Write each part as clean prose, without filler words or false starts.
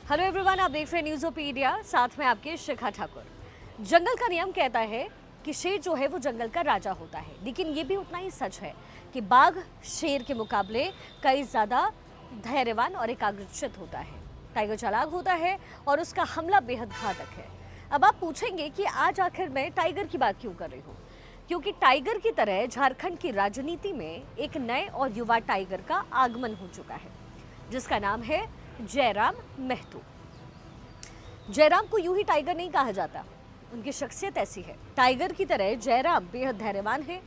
Hello everyone, आप देख रहे हैं न्यूज़ोपीडिया, साथ में आपके शिखा ठाकुर। जंगल का नियम कहता है कि शेर जो है वो जंगल का राजा होता है, लेकिन ये भी उतना ही सच है कि बाघ शेर के मुकाबले कई ज़्यादा धैर्यवान और एकाग्रचित होता है। टाइगर चालाक होता है और उसका हमला बेहद घातक है। अब आप पूछेंगे कि आज आखिर मैं टाइगर की बात क्यों कर रही हूँ, क्योंकि टाइगर की तरह झारखंड की राजनीति में एक नए और युवा टाइगर का आगमन हो चुका है, जिसका नाम है जयराम महतो। जयराम को यूं ही टाइगर नहीं कहा जाता, उनकी शख्सियत ऐसी है। टाइगर की तरह जयराम बेहद धैर्यवान है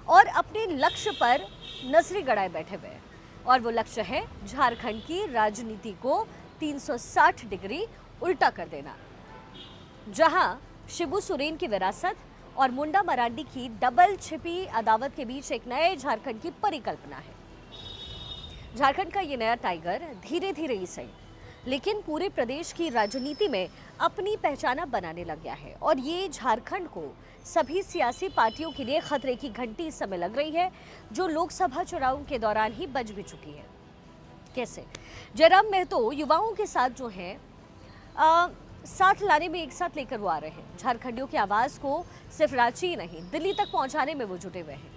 और अपने लक्ष्य पर नजरें गड़ाए बैठे हुए हैं, और वो लक्ष्य है झारखंड की राजनीति को 360 डिग्री उल्टा कर देना। जहां शिबू सोरेन की विरासत और मुंडा मरांडी की डबल छिपी अदावत के बीच एक नए झारखंड की परिकल्पना है। झारखंड का ये नया टाइगर धीरे धीरे ही सही, लेकिन पूरे प्रदेश की राजनीति में अपनी पहचान बनाने लग गया है, और ये झारखंड को सभी सियासी पार्टियों के लिए खतरे की घंटी इस समय लग रही है, जो लोकसभा चुनाव के दौरान ही बज भी चुकी है। कैसे? जयराम महतो युवाओं के साथ जो है साथ लाने में एक साथ लेकर वो आ रहे हैं। झारखंडियों की आवाज़ को सिर्फ रांची ही नहीं, दिल्ली तक पहुंचाने में वो जुटे हुए हैं।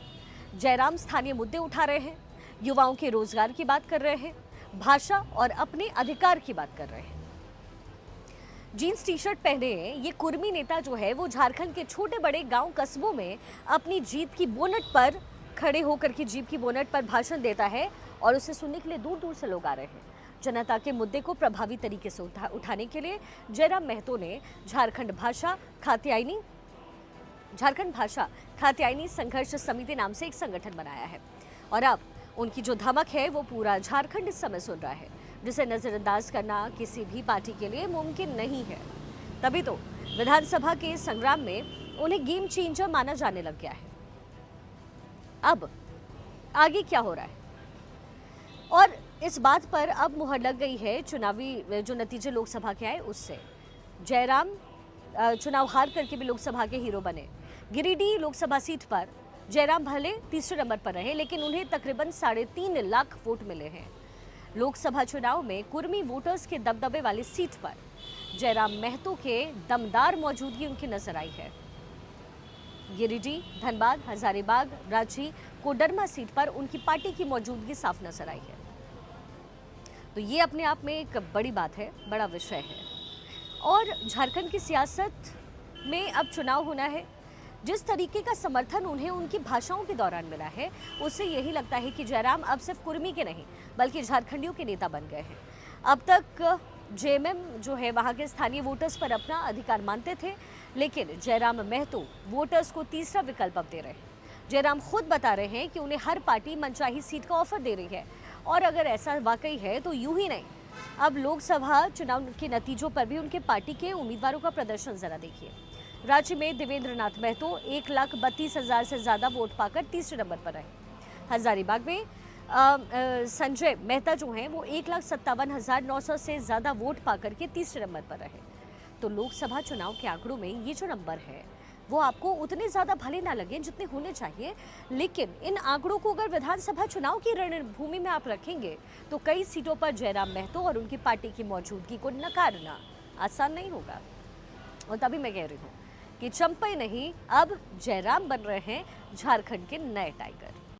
जयराम स्थानीय मुद्दे उठा रहे हैं, युवाओं के रोजगार की बात कर रहे हैं, भाषा और अपने अधिकार की बात कर रहे हैं। जीन्स टी शर्ट पहने ये कुर्मी नेता जो है वो झारखंड के छोटे बड़े गांव कस्बों में अपनी जीप की बोनट पर खड़े होकर के जीप की बोनट पर भाषण देता है, और उसे सुनने के लिए दूर दूर से लोग आ रहे हैं। जनता के मुद्दे को प्रभावी तरीके से उठाने के लिए जयराम महतो ने झारखंड भाषा खात्यायनी संघर्ष समिति नाम से एक संगठन बनाया है, और अब उनकी जो धमक है वो पूरा झारखंड इस समय सुन रहा है, जिसे नजरअंदाज करना किसी भी पार्टी के लिए मुमकिन नहीं है। तभी तो विधानसभा के संग्राम में उन्हें गेम चेंजर माना जाने लग गया है। अब आगे क्या हो रहा है, और इस बात पर अब मुहर लग गई है चुनावी जो नतीजे लोकसभा के आए उससे। जयराम चुनाव हार करके भी लोकसभा के हीरो बने। गिरिडीह लोकसभा सीट पर जयराम भले तीसरे नंबर पर रहे, लेकिन उन्हें तकरीबन 3.5 लाख वोट मिले हैं। लोकसभा चुनाव में कुर्मी वोटर्स के दबदबे वाली सीट पर जयराम महतो के दमदार मौजूदगी उनकी नजर आई है। गिरिडीह, धनबाद, हजारीबाग, रांची, कोडरमा सीट पर उनकी पार्टी की मौजूदगी साफ नजर आई है। तो ये अपने आप में एक बड़ी बात है, बड़ा विषय है। और झारखंड की सियासत में अब चुनाव होना है। जिस तरीके का समर्थन उन्हें उनकी भाषाओं के दौरान मिला है, उससे यही लगता है कि जयराम अब सिर्फ कुर्मी के नहीं बल्कि झारखंडियों के नेता बन गए हैं। अब तक जेएमएम जो है वहाँ के स्थानीय वोटर्स पर अपना अधिकार मानते थे, लेकिन जयराम महतो वोटर्स को तीसरा विकल्प अब दे रहे हैं। जयराम खुद बता रहे हैं कि उन्हें हर पार्टी मनचाही सीट का ऑफर दे रही है, और अगर ऐसा वाकई है तो यूं ही नहीं, अब लोकसभा चुनाव के नतीजों पर भी उनके पार्टी के उम्मीदवारों का प्रदर्शन जरा देखिए। रांची में देवेंद्र नाथ महतो 1,32,000 से ज़्यादा वोट पाकर तीसरे नंबर पर रहे। हजारीबाग में संजय मेहता जो हैं वो 1,57,900 से ज़्यादा वोट पाकर के तीसरे नंबर पर रहे। तो लोकसभा चुनाव के आंकड़ों में ये जो नंबर है वो आपको उतने ज़्यादा भले ना लगे जितने होने चाहिए, लेकिन इन आंकड़ों को अगर विधानसभा चुनाव की रणभूमि में आप रखेंगे तो कई सीटों पर जयराम महतो और उनकी पार्टी की मौजूदगी को नकारना आसान नहीं होगा। और तभी मैं कह रही हूँ कि चंपई नहीं, अब जयराम बन रहे हैं झारखंड के नए टाइगर।